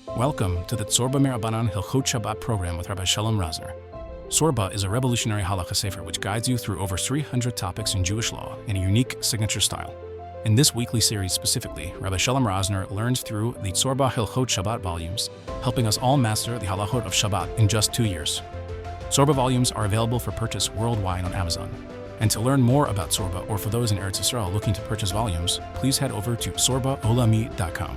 Welcome to the Tzurba M'Rabanan Hilchot Shabbat Program with Rabbi Shalom Rosner. Tzurba is a revolutionary halacha sefer which guides you through over 300 topics in Jewish law in a unique signature style. In this weekly series specifically, Rabbi Shalom Rosner learns through the Tzurba Hilchot Shabbat volumes, helping us all master the Halachot of Shabbat in just 2 years. Tzurba volumes are available for purchase worldwide on Amazon. And to learn more about Tzurba, or for those in Eretz Yisrael looking to purchase volumes, please head over to tzurbaolami.com.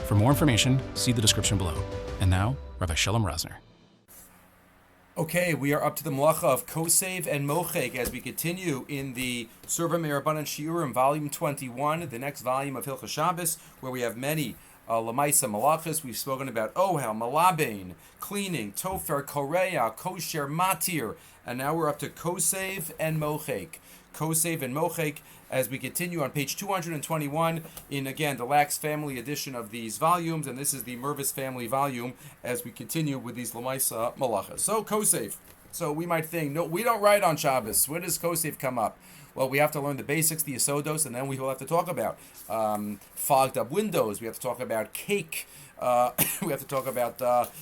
For more information, see the description below. And now, Rabbi Shalom Rosner. Okay, we are up to the Malacha of Koseiv and Mochek as we continue in the Tzurba M'Rabanan Shiur in Volume 21, the next volume of Hilchot Shabbos, where we have many Lamaisa Malachas. We've spoken about Ohel, Malabain, cleaning, Tofer, Korea, Kosher, Matir, and now we're up to Koseiv and Mochek. Koseiv and Mochek as we continue on page 221 in, again, the Lax family edition of these volumes, and this is the Mervis family volume as we continue with these Lamaisa Malachas. So, Koseiv. So we might think, no, we don't write on Shabbos. Where does Koseiv come up? Well, we have to learn the basics, the Yasodos, and then we will have to talk about fogged up windows. We have to talk about cake. We have to talk about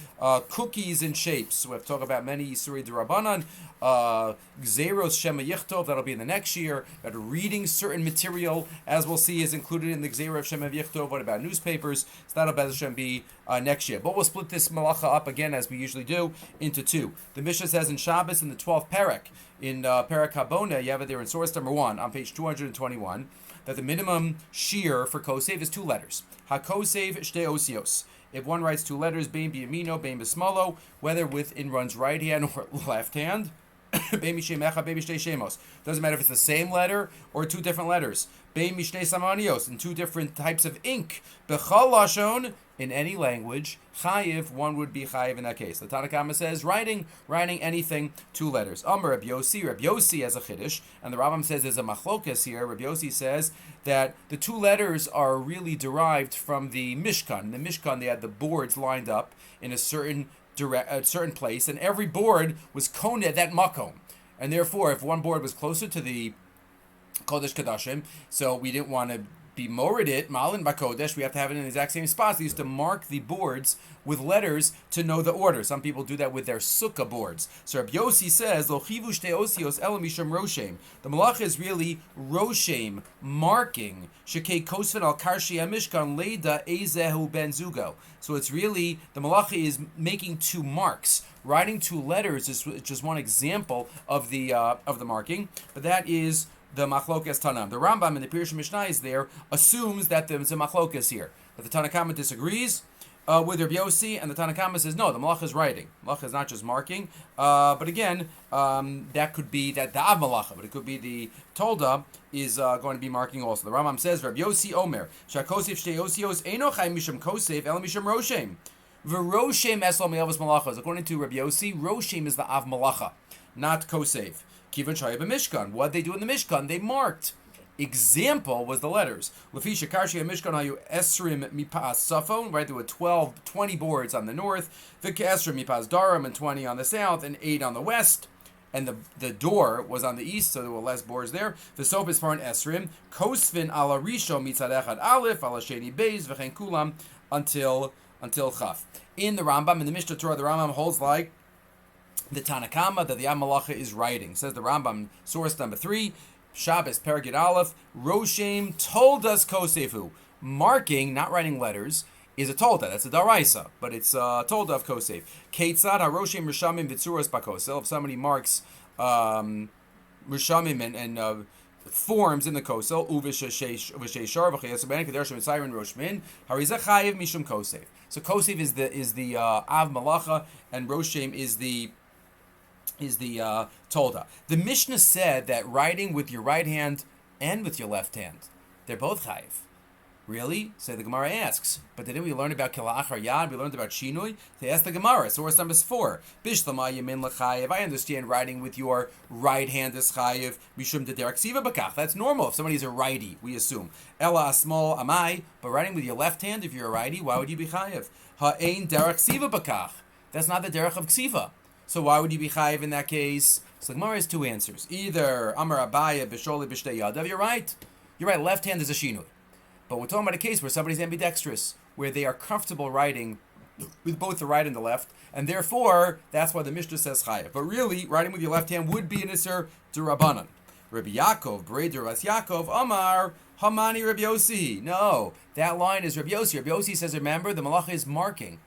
cookies and shapes. We have to talk about many Yisuri D'Rabanan, Gzeros Shema Yichtov, that'll be in the next year. About reading certain material, as we'll see, is included in the Gzeros of Shema Yichtov. What about newspapers? So that'll be next year. But we'll split this malacha up again, as we usually do, into two. The Mishnah says in Shabbos, in the 12th parak, in Parak Habona, you have it there in source number 1, on page 221, that the minimum shiur for Koseiv is 2 letters. HaKoseiv shtei osios. If one writes 2 letters, bein b'yamino, bein b'smalo, whether within one's right hand or left hand, bein mishnei mecha, bein mishnei shemos. Doesn't matter if it's the same letter or 2 different letters. Bein mishnei samanios, in 2 different types of ink. B'chal lashon, in any language, chayiv, one would be chayiv in that case. The Tanna Kama says writing anything 2 letters. Amar Rabbi Yossi has a chiddush, and the Rambam says there's a machlokas here. Rabbi Yossi says that the 2 letters are really derived from the Mishkan. In the Mishkan, they had the boards lined up in a certain place, and every board was koneh at that makom. And therefore, if one board was closer to the Kodesh Kadashim, so we didn't want to be morid it, Malin Bakodesh, we have to have it in the exact same spots. They used to mark the boards with letters to know the order. Some people do that with their sukkah boards. So Rabbi Yossi says, Lo chivu shtei osios ela misham roshem. The malacha is really roshem, marking. Shekei kosven al karshi hamishkan leida ezehu ben zugo. So it's really, the malacha is making 2 marks. Writing 2 letters is just one example of the marking, but that is the machlokas Tanam. The Rambam in the Pirush Mishnah is there, assumes that there's a machlokas here. But the Tanna Kama disagrees with Rabbi Yossi, and the Tanna Kama says, no, the malacha is writing. Malacha is not just marking. But again, that could be that the Av malacha, but it could be the Tolda is going to be marking also. The Rambam says, Rabbi Yossi Omer, Shakosef shtei osios eino chay misham kosef el misham roshem. V'roshem eslo me'avos malachas. According to Rabbi Yossi, roshem is the Av malacha, not kosef. Kivan Shayab Mishkan. What they do in the Mishkan? They marked. Example was the letters. Lefisha Karshi Mishkan Hayu Esrim Mipas Safon. Right, there were 20 boards on the north. The Esrim Mipas Daram, and 20 on the south, and 8 on the west. And the door was on the east, so there were less boards there. The soap is for an Esrim. Kosvin ala Risho Mitzad Echad Aleph ala Sheni Beis v'chein Kulam until Chaf. In the Rambam, in the Mishnah Torah, the Rambam holds like the Tanna Kama, that the Av Malacha is writing. Says the Rambam, source number 3, Shabbos, Paragid Aleph, Roshem told us Kosefu. Marking, not writing letters, is a tolda. That's a daraisa, but it's a tolda of Koseiv. Keitzad HaRoshem Rishamim Vitzuros Bakosel. If somebody marks Rishamim and forms in the Kosel, Uvisheshar V'chayasabani Kadershim Siren Roshmin Harizah Chayiv Mishum Koseiv. So Koseiv is the Av Malacha, and Roshem is the Tolda. The Mishnah said that writing with your right hand and with your left hand, they're both chayiv. Really? So the Gemara asks. But then we learned about Kilachar Yad, we learned about Shinui. They asked the Gemara, source number 4. Bishlama Yamin L'chayiv. I understand writing with your right hand is chayiv. Mishum Dederek Siva Bakach. That's normal if somebody's a righty, we assume. Ella Asmol Amai. But writing with your left hand, if you're a righty, why would you be chayiv? Ha'ein Derek Siva Bakach. That's not the derech of Ksiva. So why would you be chayiv in that case? So the Gemara has 2 answers. Either Amar Abaya B'sholi B'shtei Yadav. You're right. Left hand is a shinui. But we're talking about a case where somebody's ambidextrous, where they are comfortable writing with both the right and the left, and therefore that's why the Mishnah says chayav. But really, writing with your left hand would be an iser d'Rabbanan. Rabbi Yaakov, Breder Ras Yaakov, Amar, Hamani Rabbi Yossi. No, that line is Rabbi Yossi. Rabbi Yossi says, remember, the malacha is marking.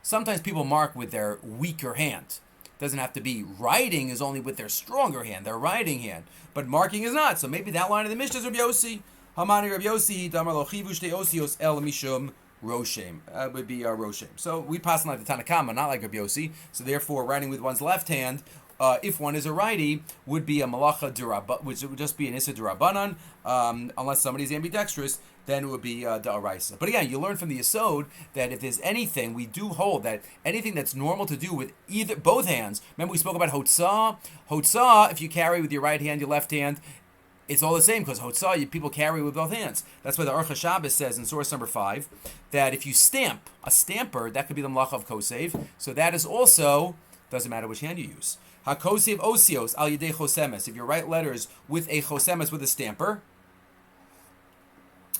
Sometimes people mark with their weaker hand. Doesn't have to be. Writing is only with their stronger hand, their writing hand. But marking is not. So maybe that line of the Mishnah is Rabbi Yossi. Hamani Rabbi Yossi, Damar lo chivu shtei osios el mishum roshem. Would be roshem. So we pass on like the Tanakama, not like Rabbi Yossi. So therefore, writing with one's left hand, if one is a righty, would be a malacha d'Rabbanan, which would just be an issa d'Rabbanan, unless somebody's ambidextrous, then it would be d'Oraisa. But again, you learn from the Yesod that if there's anything, we do hold that anything that's normal to do with both hands. Remember we spoke about hotzah. Hotzah, if you carry with your right hand, your left hand, it's all the same because hotzah, people carry with both hands. That's why the Aruch HaShabbos says in source number 5 that if you stamp, a stamper, that could be the malacha of Koseiv. So that is also, doesn't matter which hand you use. HaKoseiv osios al yedei chosemes. If you write letters with a chosemes, with a stamper,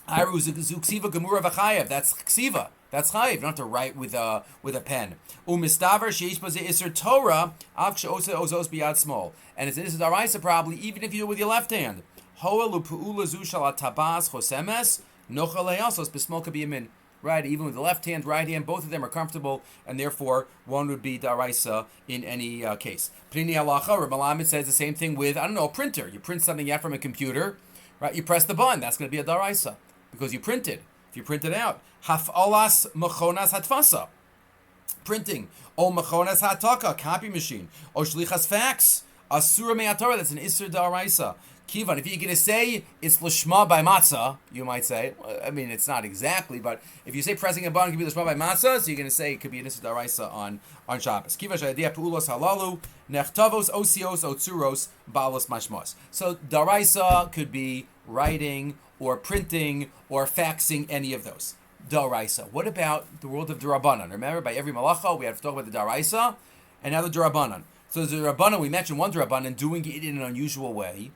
Aru zuksiva gemura v'chayev. That's ksiva. That's chayev. You don't have to write with a pen. Umistaver sheish baze iser Torah av she'ose ozos biyad small. And it's an iser daraisa probably even if you do it with your left hand. Hoa lupu'ula zu shal tabas chosemes nocha leyasos b'smol kabiyamin. Right, even with the left hand, right hand, both of them are comfortable, and therefore one would be daraisa in any case. Plini halacha, Rabbi Lamed says the same thing with, a printer. You print something out from a computer, right? You press the button, that's going to be a daraisa because you printed. If you print it out, haf'alas mechonas hatfasa, printing. O mechonas hataka, copy machine. O shlichas fax, asura me'atorah, that's an isur daraisa. Kivan, if you're going to say it's lishma by matzah, you might say, I mean, it's not exactly, but if you say pressing a button could be lishma by matzah, so you're going to say it could be an issa daraisa on Shabbos. Kivan shayadiyah pu'ulos halalu, nechtavos osios otzuros balos mashmos. So daraisa could be writing or printing or faxing, any of those. Daraisa. What about the world of d'Rabbanan? Remember, by every malacha, we have to talk about the daraisa, and now the d'Rabbanan. So the d'Rabbanan, we mentioned one d'Rabbanan doing it in an unusual way.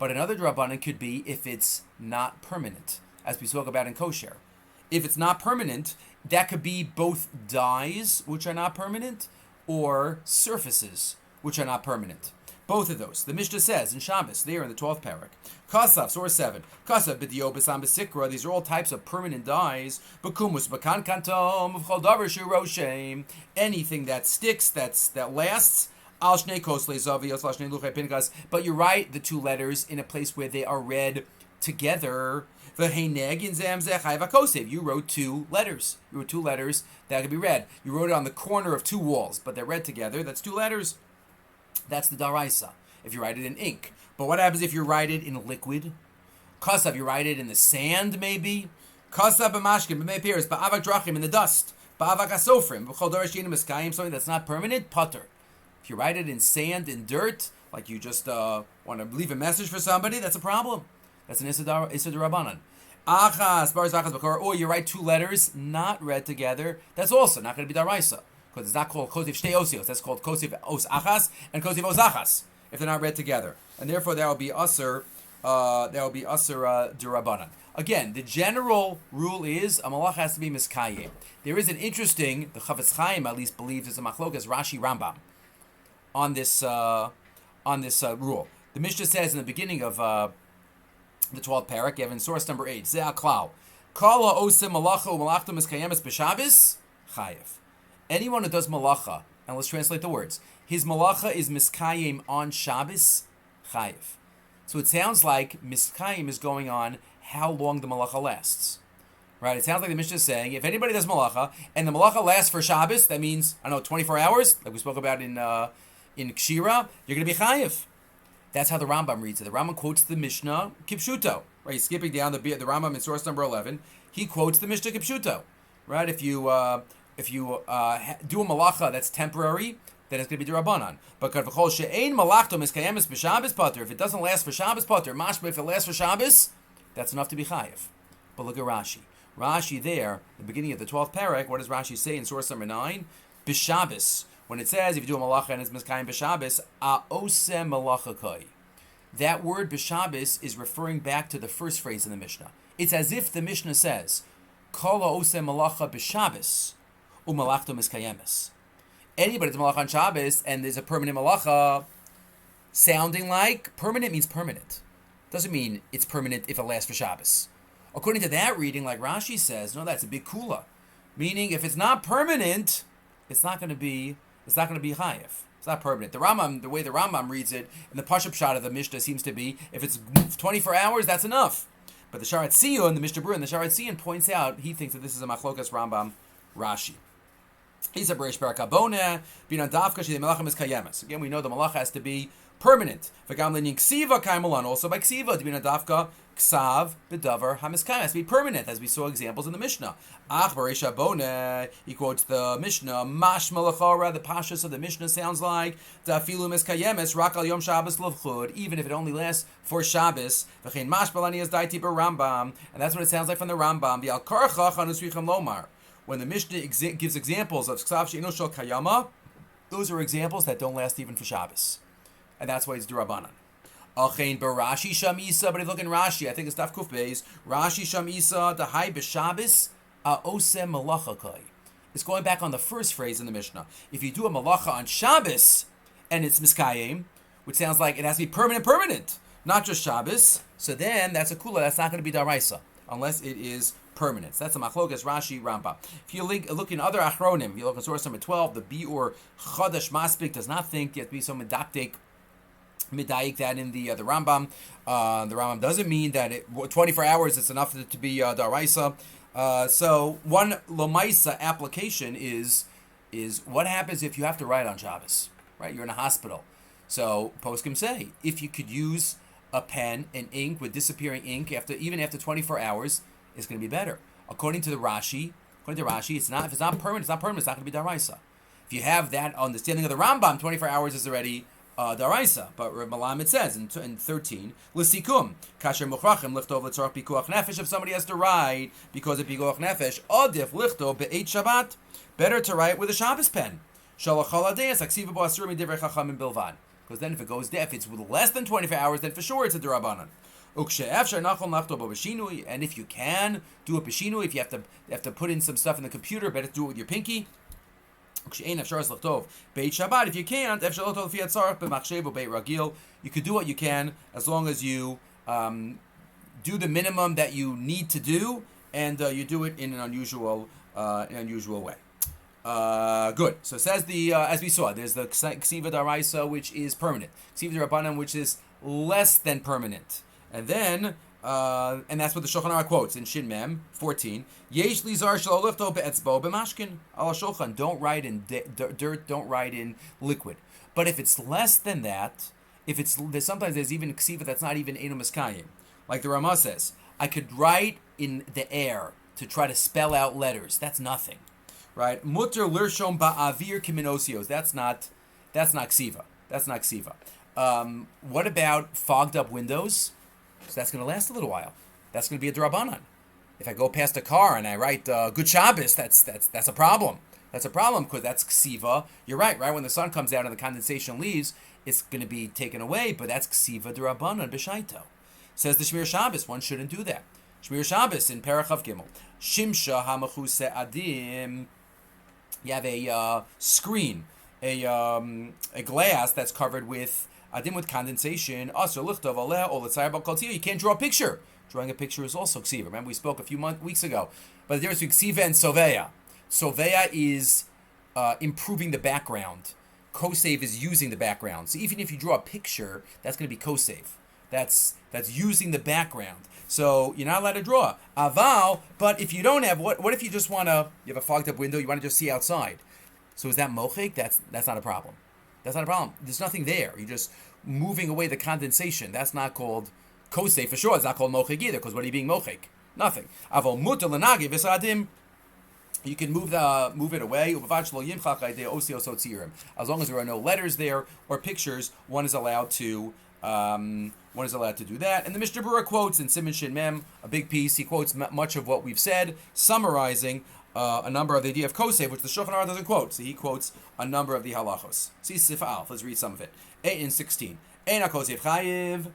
But another d'Rabbanan could be if it's not permanent, as we spoke about in kosher. If it's not permanent, that could be both dyes, which are not permanent, or surfaces, which are not permanent. Both of those. The Mishnah says in Shabbos, there in the 12th parak, Koseiv, source 7, Koseiv, b'dio, b'sam, b'sikra, these are all types of permanent dyes, b'kumus, b'kan kantom, v'chol davar shiroshem, anything that sticks, that lasts, but you write the two letters in a place where they are read together. You wrote two letters. That could be read. You wrote it on the corner of two walls, but they're read together. That's two letters. That's the daraisa. If you write it in ink. But what happens if you write it in liquid? Koseiv, you write it in the sand, maybe. Koseiv b'mashkin, b'meipiris, ba'avak drachim, in the dust. Ba'avak asofrim, b'chol darash yinim eskayim, something that's not permanent, putter. If you write it in sand and dirt, like you just want to leave a message for somebody, that's a problem. That's an issa d'Rabbanan. Achas, baris achas b'kor, or you write two letters not read together, that's also not going to be daraisa, because it's not called Koseiv shtei osios. That's called Koseiv os achas and Koseiv os achas if they're not read together, and therefore that will be usur. D'Rabbanan. Again, the general rule is a malach has to be miskayim. There is an interesting, the Chavetz Chaim at least believes it's a machlokas Rashi Rambam on this rule. The Mishnah says in the beginning of the 12th parak, you have in source number 8, Zeh HaKlal, Kala osem malacha u'malachta miskayemes b'Shabbos chayev. Anyone who does malacha, and let's translate the words, his malacha is miskayim on Shabbos chayev. So it sounds like miskayim is going on how long the malacha lasts. Right? It sounds like the Mishnah is saying, if anybody does malacha, and the malacha lasts for Shabbos, that means, 24 hours, like we spoke about in Kshira, you're going to be chayiv. That's how the Rambam reads it. The Rambam quotes the Mishnah Kipshuto. Right? He's skipping down the Rambam in source number 11. He quotes the Mishnah Kipshuto. Right? If you do a malacha that's temporary, then it's going to be d'Rabbanan. But if it doesn't last for Shabbos pater, mashma, if it lasts for Shabbos, that's enough to be chayiv. But look at Rashi. Rashi there, the beginning of the 12th parak, what does Rashi say in source number 9? B'Shabbos. When it says, if you do a malacha and it's miskayim b'Shabbos, a'osem malacha koi. That word b'Shabbos is referring back to the first phrase in the Mishnah. It's as if the Mishnah says, kol ha'osem malacha b'Shabbos, umalachto miskayemis. Anybody does malacha on Shabbos and there's a permanent malacha, sounding like permanent means permanent. Doesn't mean it's permanent if it lasts for Shabbos. According to that reading, like Rashi says, no, that's a big kula. Meaning, if it's not permanent, it's not going to be chayev. It's not permanent. The Rambam, the way the Rambam reads it, and the Pashup shot of the Mishnah seems to be, if it's 24 hours, that's enough. But the Sharat Tziyun, the Mishnah Berurah, and the Sharat Tziyun points out, he thinks that this is a machlokas Rambam Rashi. He's a Bereish Barakabona, Binan Davka, Shidei Melachim is Kayemes. Again, we know the Malacha has to be permanent. V'gam lenin ksiva kaimulan, also by ksiva, Binan Davka, Ksav, Bedavar, Hamiskayim, has to be permanent, as we saw examples in the Mishnah. Ach Bereish Abona, he quotes the Mishnah, Mash Malachara, the Pashas of the Mishnah sounds like, Dafilu Miskayemes, Rakal Yom Shabbos Lovchud, even if it only lasts for Shabbos, V'chein Mash Balani is Daiti Rambam, and that's what it sounds like from the Rambam, the Al Karchach Anusricham Lomar. When the Mishnah gives examples of Ksav She'ino Shel Kayama, those are examples that don't last even for Shabbos. And that's why it's D'Rabbanan. Achein Barashi Shamisa, but if you look in Rashi, I think it's Daf Kuf Beis, Rashi Shamisa, Dahai B'Shabbos, A'osem Malachakai. It's going back on the first phrase in the Mishnah. If you do a malacha on Shabbos, and it's Miskayim, which sounds like it has to be permanent, not just Shabbos, so then that's a kula, that's not going to be Daraisa, unless it is permanent. So that's a machlokas Rashi Rambam. If you look in other achronim, you look in source number 12, the Biur Chadash Maspik does not think you have to be so medaktik that in the Rambam. The Rambam doesn't mean that 24 hours is enough to be daraisa. So one Lomaisa application is what happens if you have to write on Shabbos, right? You're in a hospital. So poskim say, if you could use a pen and ink with disappearing ink even after 24 hours, it's going to be better. According to Rashi, if it's not permanent, it's not going to be daraisa. If you have that understanding of the Rambam, 24 hours is already daraisa. But Reb Malamed says in 13, l'sikum, kasher muchrachim lichtov l'tzorach pikuach nefesh, if somebody has to write because of pikuach nefesh, adif lichtov be'eit Shabbat, better to write with a Shabbos pen. Shalach haladeis, aksiva bo asur midivre chachamim bilvad. Because then if it's with less than 24 hours, then for sure it's a d'Rabbanan. And if you can do it b'shinui, if you have to put in some stuff in the computer, better do it with your pinky. If you can't, you could do what you can as long as you do the minimum that you need to do, and you do it in an unusual way. Good. So it says as we saw, there's the Ksiva Daraisa, which is permanent. Ksiva D'Rabbanan, which is less than permanent. And then, and that's what the Shulchan Aruch quotes in Shin Mem 14. Yesh lizar shelo lifto be'etzbo b'mashkin al Shulchan. Don't write in dirt. Don't write in liquid. But if it's less than that, sometimes there's even ksiva that's not even enu miskayim. Like the Ramah says, I could write in the air to try to spell out letters. That's nothing, right? Mutter lirshom ba'avir kiminosios. That's not ksiva. That's not ksiva. What about fogged up windows? So that's going to last a little while. That's going to be a d'Rabbanan. If I go past a car and I write Good Shabbos, that's a problem. That's a problem because that's ksiva. You're right? When the sun comes out and the condensation leaves, it's going to be taken away, but that's ksiva d'Rabbanan b'shaito. Says the Shmir Shabbos, one shouldn't do that. Shmir Shabbos in Parachav Gimel. Shimsha hamachuse adim. You have a screen, a glass that's covered with adim with condensation. You can't draw a picture. Drawing a picture is also ksiva. Remember we spoke a few weeks ago. But the difference between ksiva and soveya. Soveya is improving the background. Koseiv is using the background. So even if you draw a picture, that's going to be Koseiv. That's using the background. So you're not allowed to draw. Aval, but if you don't have, what if you just want to, you have a fogged up window, you want to just see outside. So is that mochik? That's not a problem. That's not a problem. There's nothing there. You're just moving away the condensation. That's not called Koseiv for sure. It's not called mochik either, because what are you being mochik? Nothing. Aval mutal lenagi v'sadim. You can move it away. As long as there are no letters there or pictures, one is allowed to do that. And the Mishnah Berurah quotes in Siman Shin Mem a big piece. He quotes much of what we've said, summarizing a number of the idea of Koseiv, which the Shulchan Aruch doesn't quote. So he quotes a number of the halachos. See Sif Alf. Let's read some of it. 8 and 16. Eina Koseiv chayiv.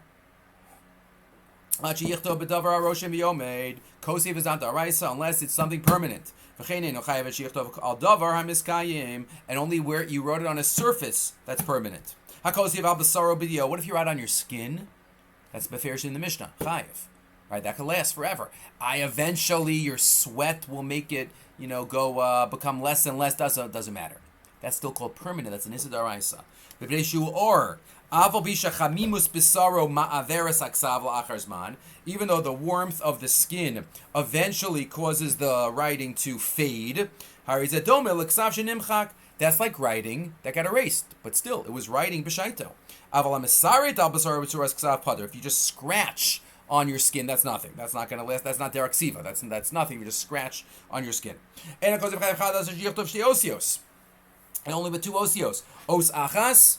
Koseiv is not daraisa unless it's something permanent. And only where you wrote it on a surface that's permanent. What if you write on your skin? That's beferish in the Mishnah. Chayiv. Right, that can last forever. Eventually your sweat will make it, become less and less. Doesn't matter. That's still called permanent. That's an issa daraisa. Or even though the warmth of the skin eventually causes the writing to fade, that's like writing that got erased, but still, it was writing b'shaito. If you just scratch on your skin, that's nothing. That's not going to last. That's not derek siva. That's nothing. You just scratch on your skin. And only with two osios. Os achas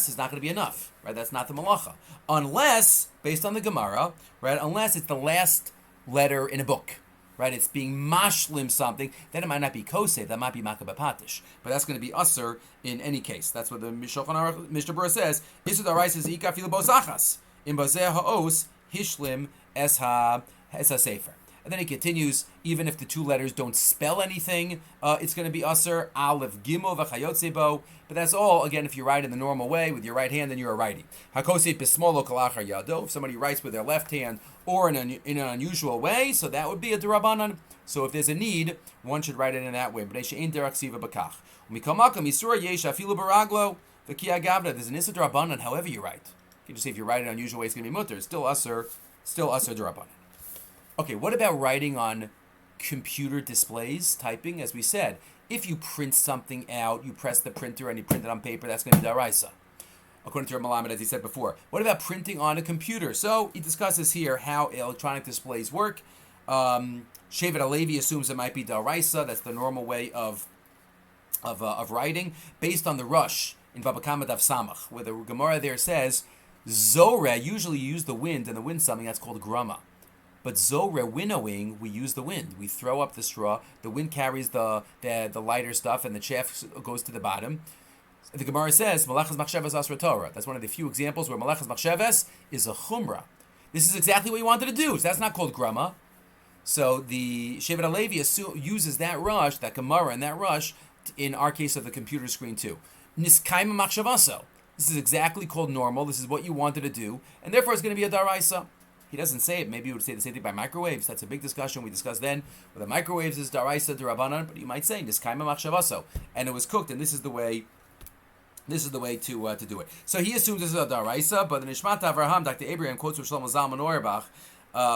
is not going to be enough, right? That's not the malacha. Unless, based on the Gemara, right? Unless it's the last letter in a book, right? It's being mashlim something, then it might not be koseiv, that might be makabapatish. But that's going to be usser in any case. That's what the Mishnah Berurah says. Isur daraisa is ika filu bos achas. In bozeh ha'os hishlim es ha-sefer. And then he continues, even if the two letters don't spell anything, it's going to be usher, aleph gimel v'chayotzebo. But that's all, again, if you write in the normal way, with your right hand, then you're a righty. Hakosei bismolo kalachar yado. If somebody writes with their left hand, or in an unusual way, so that would be a derabanan. So if there's a need, one should write it in that way. There's an issa derabanan, however you write. You can just say if you write it in an unusual way, it's going to be mutter. Still usher derabanan. Okay, what about writing on computer displays, typing? As we said, if you print something out, you press the printer and you print it on paper, that's going to be daraisa, according to Rabbi Melamed, as he said before. What about printing on a computer? So he discusses here how electronic displays work. Shevet Alevi assumes it might be daraisa. That's the normal way of writing, based on the rush in Baba Kama Daf Samach, where the Gemara there says, Zoreh, usually you use the wind, and the wind something that's called grama. But Zoreh, winnowing, we use the wind. We throw up the straw. The wind carries the lighter stuff, and the chaff goes to the bottom. The Gemara says, Malachas Machsheves Asra Torah. That's one of the few examples where Malachas Machsheves is a chumrah. This is exactly what you wanted to do. So that's not called grama. So the Shevet Alevi uses that rush, that Gemara and that rush, in our case of the computer screen too. Niskaima Machshavaso. This is exactly called normal. This is what you wanted to do. And therefore it's going to be a daraisa. He doesn't say it. Maybe he would say the same thing by microwaves. That's a big discussion we discussed then. Whether microwaves is daraisa derabanan, but you might say niskaima machshavaso, and it was cooked, and this is the way. This is the way to do it. So he assumes this is a daraisa, but the Nishmat Avraham, Dr. Abraham quotes from Shlomo Zalman Auerbach,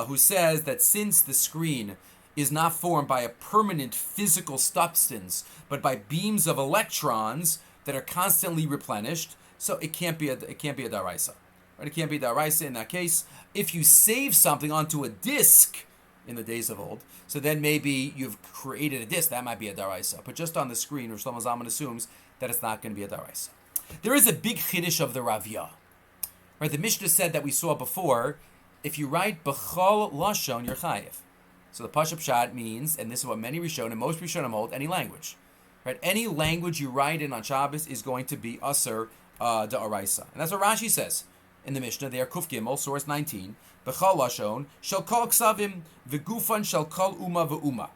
who says that since the screen is not formed by a permanent physical substance, but by beams of electrons that are constantly replenished, so it can't be a daraisa. Right? It can't be daraisa in that case. If you save something onto a disk in the days of old, so then maybe you've created a disk, that might be a daraisa. But just on the screen, Rosh Shlomo Zalman assumes that it's not going to be a daraisa. There is a big chiddush of the Ravya. Right? The Mishnah said that we saw before, if you write b'chol lashon, you're chayiv. So the Pashup Pshat means, and this is what many Rishonim, most Rishonim hold, any language. Right? Any language you write in on Shabbos is going to be aser da'araisa. And that's what Rashi says in the Mishnah. They are Kuf Gimel, source 19. B'chol lashon, shall kol ksavim, v'gufan shall kol uma v'uma.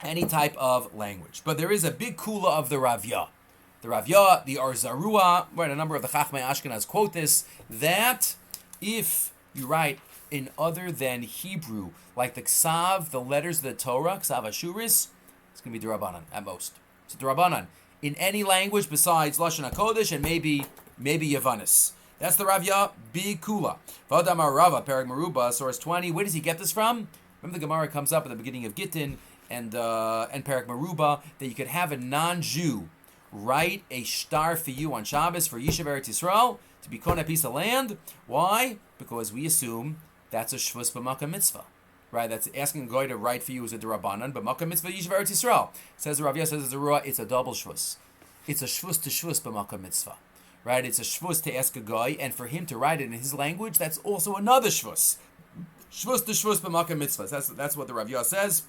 Any type of language. But there is a big kula of the Ravya. The Ravya, the Arzarua, right, a number of the Chachmei Ashkenaz quote this, that if you write in other than Hebrew, like the Ksav, the letters of the Torah, Ksav Ashuris, it's going to be D'Rabbanan at most. It's D'Rabbanan. In any language besides Lashon HaKodesh and maybe Yavanis. That's the Ravya, big kula. V'adamar Rava, Perek Meruba, source 20. Where does he get this from? Remember the Gemara comes up at the beginning of Gittin and Perek Meruba, that you could have a non-Jew write a shtar for you on Shabbos for Yishuv Eretz Yisrael to become a piece of land. Why? Because we assume that's a shvus b'makam mitzvah, right? That's asking a guy to write for you as a derabanan, but makam mitzvah Yishuv Eretz Yisrael. Says the Ravya, says the Ruah, it's a double shvus. It's a shvus to shvus b'makam mitzvah, right? It's a shvus to ask a guy, and for him to write it in his language, that's also another shvus. Shvus to shvus b'makam mitzvah. That's what the Ravya says.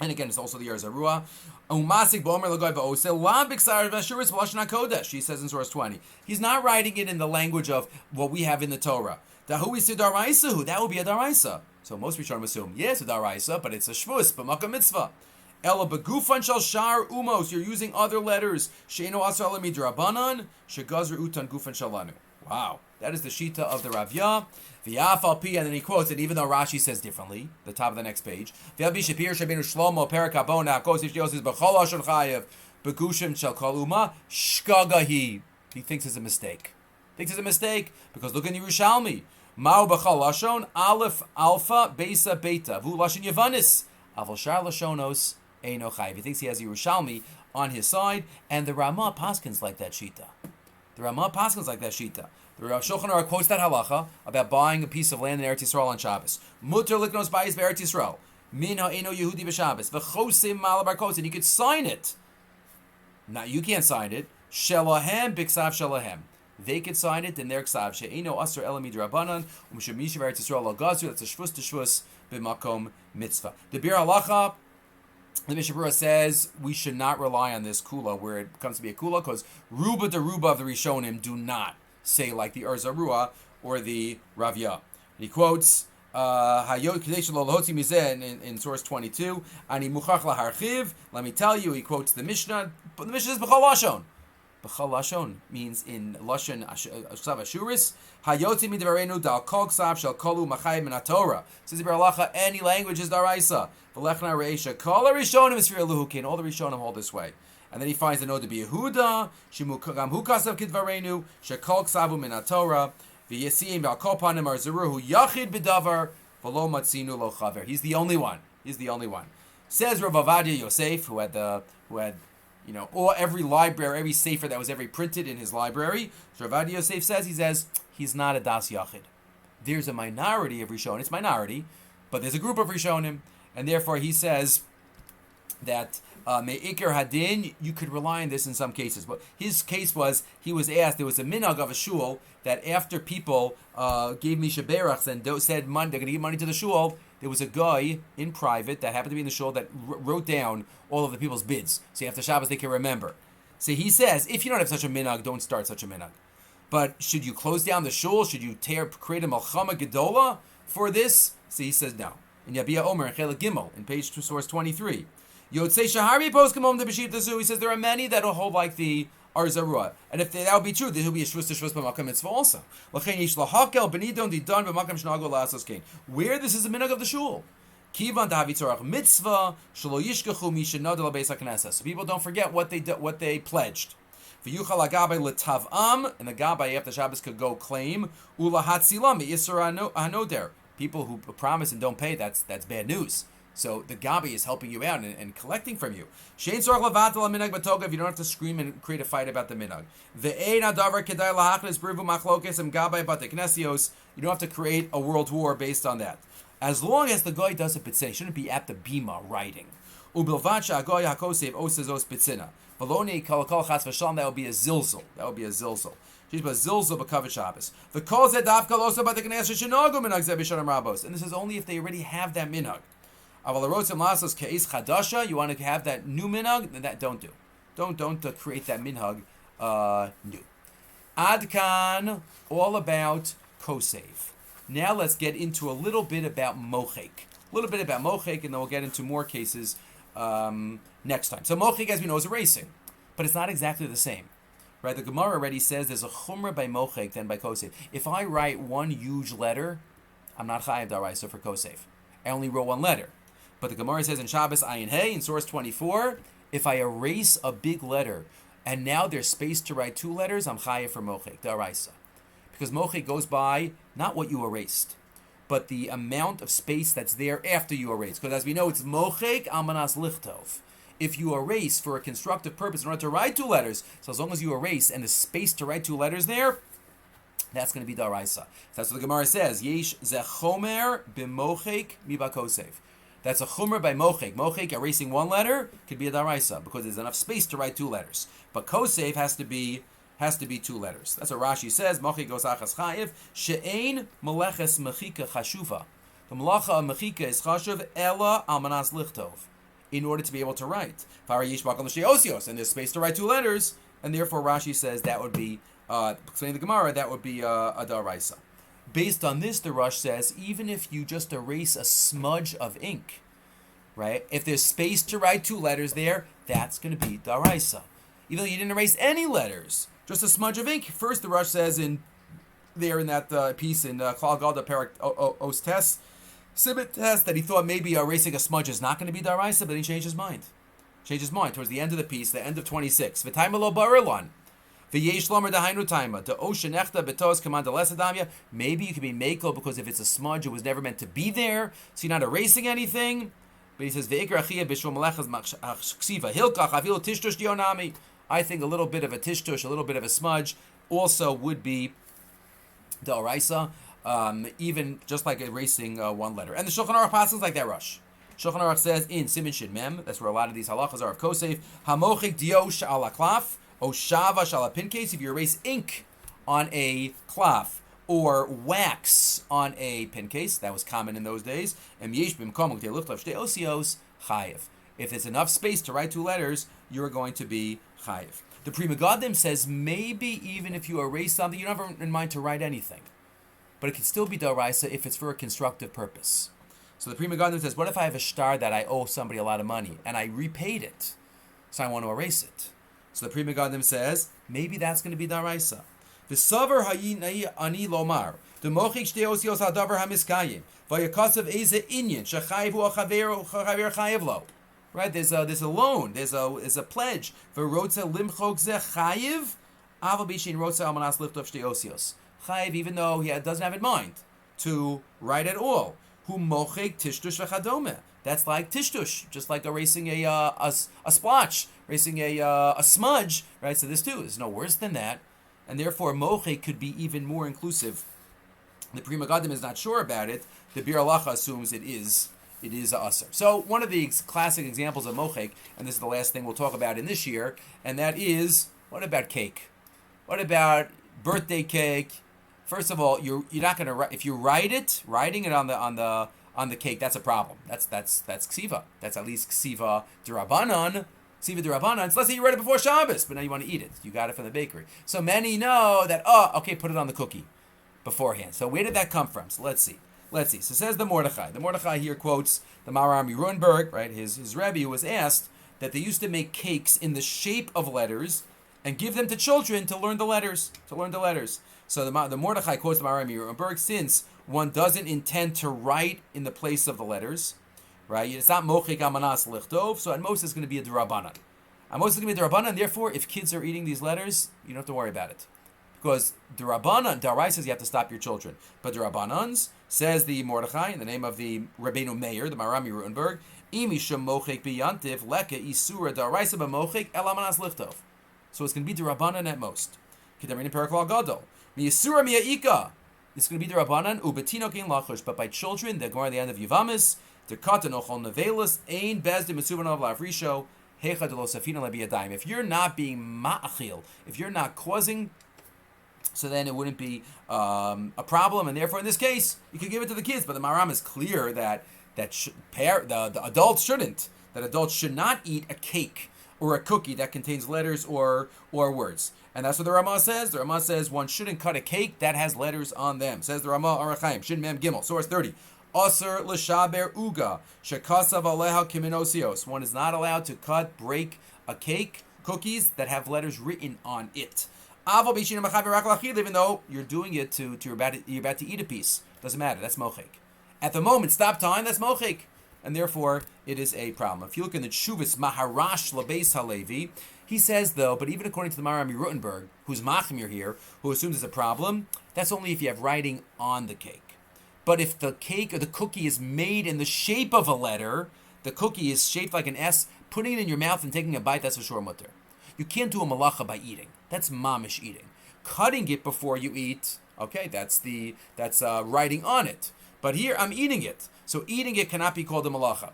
And again, it's also the Yerzarua. Umasik Bomer Lagoy Ba'ose La Bixar Vashuris Lashon HaKodesh, he says in source 20. He's not writing it in the language of what we have in the Torah. Dahu is Daraisa, that would be a Daraisa. So most Rishonim assume, yes, a Daraisa, but it's a Shvus, but Makkah Mitzvah. Ela Begufan Shal Shar Umos, you're using other letters. Sheino Asar Ela Midrabanan, Shegazr Utan Gufan Shalanu. Wow, that is the Shita of the Ravya. V'yafal pi, and then he quotes it, even though Rashi says differently. The top of the next page. V'yabi Shapir Shabinu Shlomo Perakabona Koseiv Yosef B'chol Lashon Chayev Begushim Shel Kol Uma Shkagahi. He thinks it's a mistake. Because look in Yerushalmi. Ma'u B'chol Lashon Aleph Alpha Besa Beta Vu Lashon Yavanis Aval Shar Lashonos Eino Chayev. He thinks he has Yerushalmi on his side, and the Ramah Paskins like that Shita. The Rav Shulchan Aruch quotes that halacha about buying a piece of land in Eretz Yisrael on Shabbos. Muter liknos bayis be'Eretz Yisrael. Min ha'eno Yehudi b'Shabbos. V'chosim malabar kosin. And you could sign it. Now, you can't sign it. Shelahem b'ksav shelahem. They could sign it in their ksav. She'eno asr elam midrabanan. U'mshemish Eretz Yisrael al-gazu. That's a shvus to shvus b'makom mitzvah. The Bir halacha, the Mishnah Berurah says we should not rely on this kula where it comes to be a kula, because ruba de ruba of the Rishonim do not say like the Yerzarua or the Ravya. He quotes in source 22. Ani muchach laharchiv. Let me tell you, he quotes the Mishnah, but the Mishnah says b'chol lashon. B'chol lashon means in lashon ksav ashuris. Hayotzi midavarenu dal kol ksav shel kolu machayim min Torah. Says the Beralacha, any language is daraisa. V'lechna reisha kol harishonim is luhukin. All the Rishonim hold this way. And then he finds the note to be Yehuda, Shimukam Hukasav Kidvarenu, Shekol Ksavu Min HaTorah, V'yesiyim V'al Panim Arzeruhu Yachid B'davar, V'lo Matzinu Lo Chaver. He's the only one. Says Rav Avadia Yosef, who had all every library, every sefer that was ever printed in his library. So Rav Avadia Yosef says, he's not a Das Yachid. There's a minority of Rishonim. It's minority, but there's a group of Rishonim, and therefore he says that Me'ikar Hadin, you could rely on this in some cases. But his case was, he was asked, there was a minhag of a shul, that after people gave Misha Berachs and said money, they're going to give money to the shul, there was a guy in private that happened to be in the shul that wrote down all of the people's bids. So after Shabbos they can remember. So he says, if you don't have such a minhag, don't start such a minhag. But should you close down the shul? Should you create a Malchama Gedola for this? So he says no. In Yabia Omer, in Chelik Gimel, in page 2, source 23. Yotzei Shahari Poskamom the Bashit Dazu. He says there are many that will hold like the Arzarua, and if that would be true, there will be a shvus to shvus b'makam mitzvah also. L'chein yish lahakel b'nidon didon b'makam shnagol la'asos kein. Where this is a minhag of the shul. Kivan dahavitzorach mitzvah shelo yishkachu mishenadol beis hakneses. So people don't forget what they pledged. V'yuchal agabe l'tavam, and the gabbai after Shabbos could go claim ulahatzilam yisra hanoder. People who promise and don't pay, that's bad news. So the Gabi is helping you out and collecting from you. Shein tzorach levatel minhag b'togav. You don't have to scream and create a fight about the minhag. Ve'ein adavar kedai lahachnes brivu machlokes em gabay bate knesios. You don't have to create a world war based on that. As long as the guy does a pitzina, he shouldn't be at the bima writing. Ubilvat she'agoy hakoseiv osezos pitzina. Baloni kalakol chas v'shalom. That would be a zilzal. She's about zilzal b'kavod Shabbos. The kol zeh davka loso bate knesses shenogu minhag zeh b'shanim rabos. And this is only if they already have that minhag. You want to have that new minhag, then that don't do. Don't create that minhag new. Adkan, all about Koseiv. Now let's get into a little bit about mochek. And then we'll get into more cases next time. So mochek, as we know, is erasing, but it's not exactly the same. Right? The Gemara already says there's a chumrah by mochek than by Koseiv. If I write one huge letter, I'm not chayav daraisa for Koseiv. I only wrote one letter. But the Gemara says in Shabbos Ayin Hey, in source 24, if I erase a big letter and now there's space to write two letters, I'm chayav for mochek, daraisa. Because mochek goes by not what you erased, but the amount of space that's there after you erase. Because as we know, it's mochek almanas lichtov. If you erase for a constructive purpose in order to write two letters, so as long as you erase and the space to write two letters there, that's going to be daraisa. That's what the Gemara says. Yesh zechomer b'mochek miba Koseiv. That's a chumrah by mochek. Mochek, erasing one letter, could be a daraisa because there's enough space to write two letters. But Koseiv has to be two letters. That's what Rashi says. Mochek goes achas chayiv. She'ein meleches mechika chashuva. The malacha of mechika is chashuv ela almanas lichtov. in order to be able to write. And there's space to write 2 letters, and therefore Rashi says that would be, explaining the Gemara, that would be a daraisa. Based on this, the Rosh says, even if you just erase a smudge of ink, right? If there's space to write 2 letters there, that's going to be daraisa. Even though you didn't erase any letters, just a smudge of ink. First, the Rosh says in that piece in Klal Galda Perak Os Tes, Sibit Tes, that he thought maybe erasing a smudge is not going to be daraisa, but then he changed his mind. Towards the end of the piece, the end of 26. V'taima lo ba'erlan. V'yesh lomer dahainu taima. De oshenechta betos command lesadamya. Maybe you could be meko because if it's a smudge, it was never meant to be there, so you're not erasing anything. But he says, V'ikra achiyah b'shul melechas Koseiv Hilchot Afilu tishtush dionami. I think a little bit of a tishtush, a little bit of a smudge, also would be da'oraisa, even just like erasing 1 letter. And the Shulchan Aruch passes like that, Rush. Shulchan Aruch says in Siman Shin Mem, that's where a lot of these halachas are of Koseiv, hamochik diosh ala klaf, o shavash ala pincase, if you erase ink on a klaf, or wax on a pincase, that was common in those days, and yesh bimkom lichtav shtei osios, chayiv. If there's enough space to write 2 letters, you're going to be chayiv. The Pri Megadim says maybe even if you erase something, you don't have in mind to write anything, but it can still be daraisa if it's for a constructive purpose. So the Pri Megadim says, what if I have a shtar that I owe somebody a lot of money and I repaid it, so I want to erase it? So the Pri Megadim says, maybe that's going to be daraisa. V'savar hayinai ani lomar, the mochik shtei osios hadavar hamiskayim, v'yakasav eze inyan shechayiv hu chaver chayiv lo. Right? There's a loan. There's a pledge. V'rotza limchok ze chayiv, aval bishin rotza almanas liftov shtei osios. Chayiv, even though he doesn't have in mind to write at all. Hu mochek tishtush v'chadome. That's like tishtush, just like erasing a splotch, erasing a smudge, right? So this too is no worse than that, and therefore mochek could be even more inclusive. The Pri Megadim is not sure about it. The Bir Halacha assumes it is a usher. So one of the classic examples of mochek, and this is the last thing we'll talk about in this year, and that is, what about cake? What about birthday cake? First of all, you're not going to write, if you writing it on the cake, that's a problem. That's ksiva. That's at least ksiva d'Rabbanan. Ksiva d'Rabbanan. So let's say you write it before Shabbos, but now you want to eat it. You got it from the bakery. So many know that, put it on the cookie beforehand. So where did that come from? So let's see. So says the Mordechai. The Mordechai here quotes the Maharam Rutenberg, right? His Rebbe, who was asked that they used to make cakes in the shape of letters and give them to children to learn the letters. So the Mordechai quotes the Maharam Rutenberg, since one doesn't intend to write in the place of the letters, right? It's not mochik amanas lichtov, so at most it's going to be a d'Rabbanan. At most it's going to be a d'Rabbanan, therefore, if kids are eating these letters, you don't have to worry about it. Because d'Rabbanan, Darai says you have to stop your children. But d'Rabbanans, says the Mordechai, in the name of the Rabbeinu Meir, the Maharam Rutenberg, imi shem mochik biyantiv leke isura daraisa b'mochik el amanas lichtov. So it's going to be d'Rabbanan at most. Kedarin Perak Klal Gadol. Miyasura miya'ika. It's going to be the Rabbanan, ubetinok in lachush, but by children, they're going to the end of Yivamis, they're katan ochol nevelis, ein bezdim mesuvanov lavrisho, hecha de lo safina lebiyadayim. If you're not being ma'achil, if you're not causing, so then it wouldn't be a problem, and therefore in this case, you could give it to the kids. But the Maharam is clear that the adults shouldn't. That adults should not eat a cake or a cookie that contains letters or words. And that's what the Ramah says. The Ramah says one shouldn't cut a cake that has letters on them. Says the Ramah Arachaim, Shin Mem Gimel, source 30. Aser l'shaber uga, shekasav aleha kiminosios. One is not allowed to break a cake, cookies that have letters written on it. Even though you're doing it you're about to eat a piece. Doesn't matter, that's mochik. At the moment, stop time, that's mochik. And therefore, it is a problem. If you look in the Tshuvas Maharash Labeis Halevi, he says, though, but even according to the Maharam Rutenberg, who's machmir here, who assumes it's a problem, that's only if you have writing on the cake. But if the cake or the cookie is made in the shape of a letter, the cookie is shaped like an S, putting it in your mouth and taking a bite, that's for sure mutter. You can't do a malacha by eating. That's mamish eating. Cutting it before you eat, okay, that's writing on it. But here, I'm eating it. So eating it cannot be called a malacha,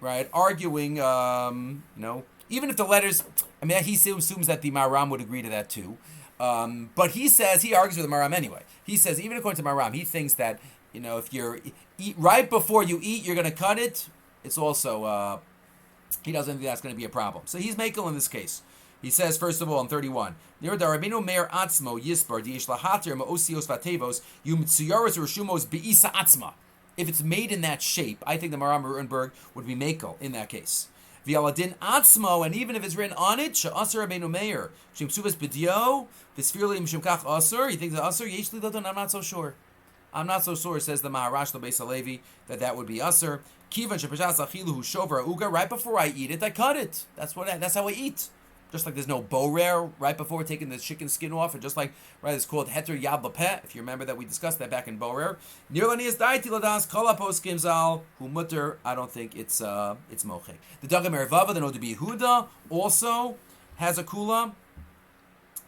right? Arguing, even if the letters, he assumes that the Maharam would agree to that too. But he argues with the Maharam anyway. He says, even according to Maharam, he thinks that, if you're eat right before you eat, you're going to cut it. It's also he doesn't think that's going to be a problem. So he's makel in this case. He says, first of all, in 31, if it's made in that shape, I think the Maram Rutenberg would be makel in that case. V'aladin atzmo, and even if it's written on it, she'asar Rabbeinu Meir, shem suvas b'dio, v'sfirli m'shem kach asar, he thinks the asar, yesh li dodon, I'm not so sure. I'm not so sure, says the Maharash Beis Halevi, that would be asar. Kivan shepashas achilu hu shover uga, right before I eat it, I cut it. That's how I eat. Just like there's no borer right before taking the chicken skin off, and just like, right, it's called heter yad lapeh, if you remember that we discussed that back in borer. Nirlanias daiti ladas kolapos kimzal hu mutter, I don't think it's mochek. The Dagam Ervava, the Noda Yehuda, also has a kula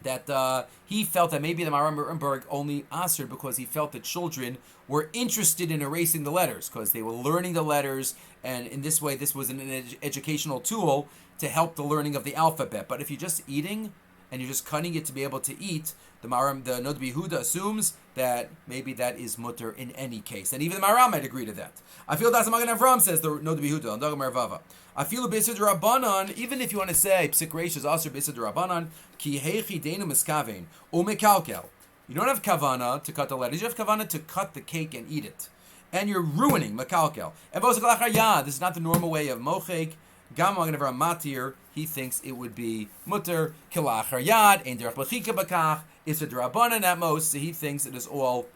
that he felt that maybe the Maram Rutenberg only answered because he felt that children were interested in erasing the letters, because they were learning the letters, and in this way, this was an educational tool to help the learning of the alphabet. But if you're just eating and you're just cutting it to be able to eat, the Noda Yehuda assumes that maybe that is mutter in any case, and even the Maram might agree to that. I feel that's Magen Avram, says the Noda Yehuda on Dagam Mervava. I feel b'isud Rabbanan, even if you want to say psik reish is also b'isud Rabbanan, ki heichi deinu miskavein umekalkel. You don't have kavana to cut the letters. You have kavana to cut the cake and eat it, and you're ruining mekalkel. This is not the normal way of mochek. Gam Magen Avram Matir, he thinks it would be mutter kilachar yad ein derech b'chika b'kach. It's a drabanan at most, so he thinks it is all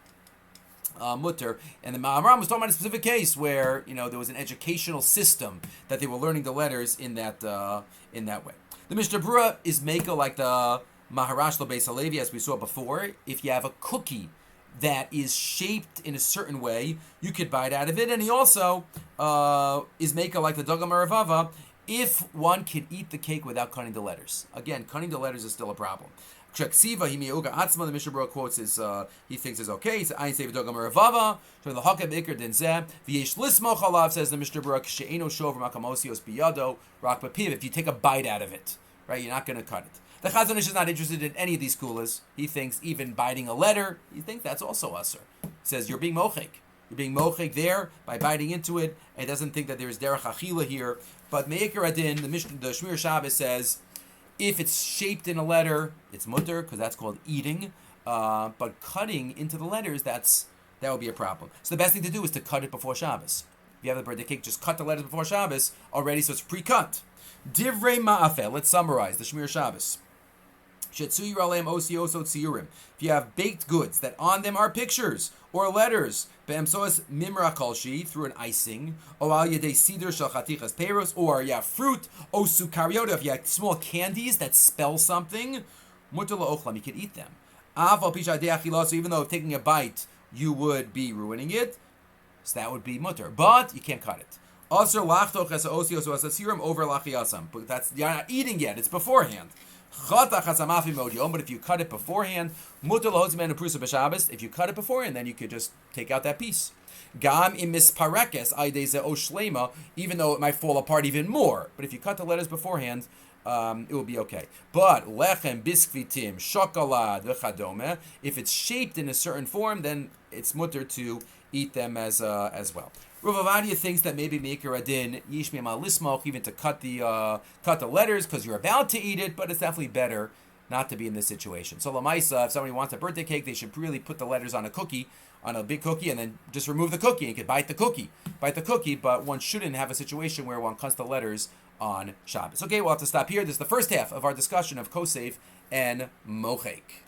mutter. And the Maharam was talking about a specific case where there was an educational system that they were learning the letters in that way. The Mishnah Berurah is makel like the Maharash Beis Halevi, as we saw before. If you have a cookie that is shaped in a certain way, you could bite out of it. And he also is makel like the Dagam Mervava, if one can eat the cake without cutting the letters. Again, cutting the letters is still a problem. The Mishnah Berurah quotes he thinks is okay. He says, "Ayin sev Dagam Mervava." So the Hakam Iker den Zeh v'yesh lismoch alav, says the Mishnah Berurah, she'eno shover makamosios biyado rak b'piv. If you take a bite out of it, right, you're not going to cut it. The Chazon Ish is not interested in any of these kulas. He thinks even biting a letter, he thinks that's also asur. He says you're being mochek. You're being mochek there by biting into it. And he doesn't think that there is derech achila here. But Me'ikar Adin, the Shmir Shabbos says, if it's shaped in a letter, it's mutter, because that's called eating. But cutting into the letters, that would be a problem. So the best thing to do is to cut it before Shabbos. If you have the birthday cake, just cut the letters before Shabbos already, so it's pre-cut. Divrei ma'afel. Let's summarize the Shmir Shabbos. If you have baked goods that on them are pictures or letters, through an icing, or you have fruit, if you have small candies that spell something, you can eat them. So even though taking a bite, you would be ruining it, so that would be mutter, but you can't cut it. Also, over but that's, you're not eating yet, it's beforehand. But if you cut it beforehand, if you cut it beforehand, then you could just take out that piece. Even though it might fall apart even more, but if you cut the letters beforehand, it will be okay. But lechem, biskvitim, shokolad, v'chadome, if it's shaped in a certain form, then it's mutter to eat them as well. Rav Avadia thinks that maybe Me'ikar Adin yishmi mal lismoch, even to cut the letters because you're about to eat it, but it's definitely better not to be in this situation. So Lamaisa, if somebody wants a birthday cake, they should really put the letters on a big cookie, and then just remove the cookie. And you could bite the cookie, but one shouldn't have a situation where one cuts the letters on Shabbos. Okay, we'll have to stop here. This is the first half of our discussion of Koseiv and Mochek.